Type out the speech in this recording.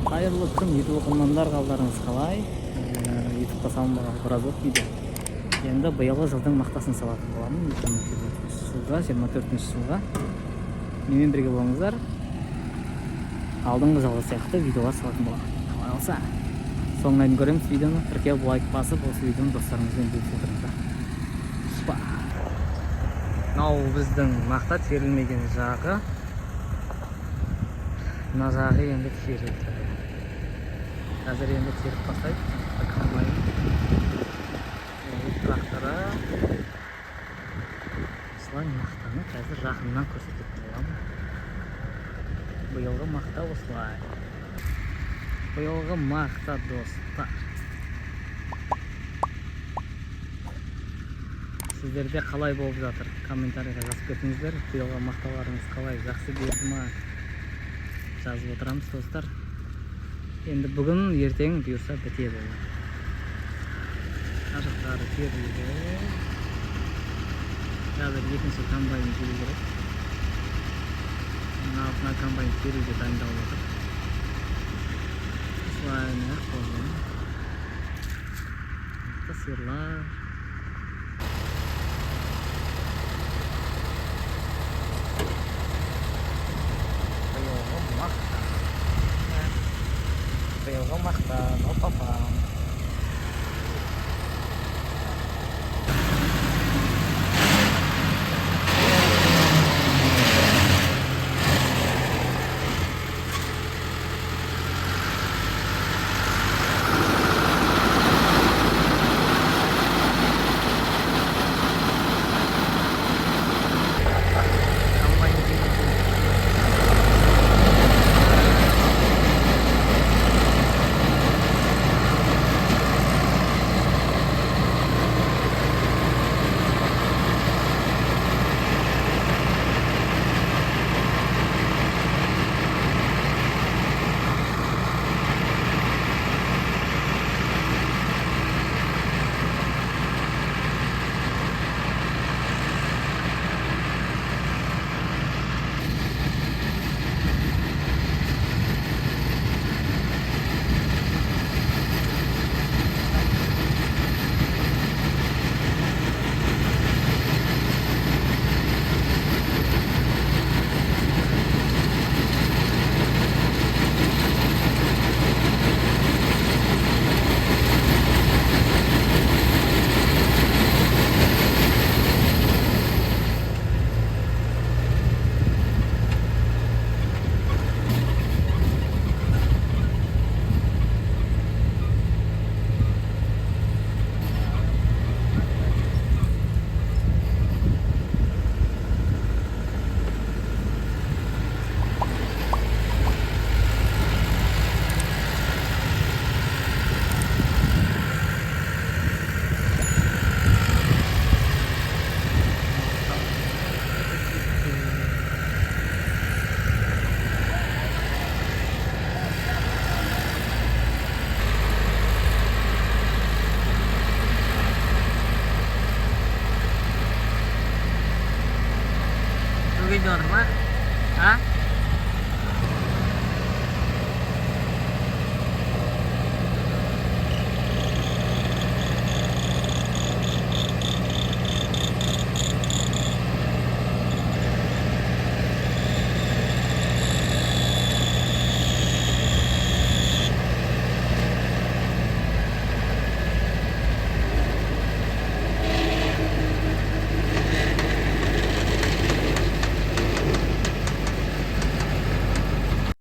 Қайырлы күн, YouTube оқырмандар, қалдарыңыз қалай? YouTube'қа салынбаған біраз уақыт видео. Енді биылғы жылдың мақтасын салатын боламын. 24 жылға. Менімен бірге болыңыздар. Алдыңғы жылғы сияқты видеолар салатын боламын. Қалай алса. Соңына дейін көреміз видеоны. Тіркеліп лайк басып, осы видеоны достарыңызбен бөлісіп отырыңыздар. Мынау біздің мақта терілмеген жағы. Мына жағы енді терілді. Қазір енді теріп бастайды. Комбайн. Тракторы. Осылай мақтаны қазір жақыннан көрсететін боламын. Биылғы мақта осылай. Биылғы мақта достар. Сіздерде қалай болып жатыр? Комментарийға жазып кетіңіздер. Биылғы мақталарыңыз қалай? Жақсы берді ма? Жазып отырамыз достар. Енді бүгін ертең бұйырса бітеді. Қажықтары терілді. Қазір екінші комбайн келу керек. Алтына комбайн теруге дайындалып отыр. Осылай қолдан. Сиырлар. Biılғы мақта, папа.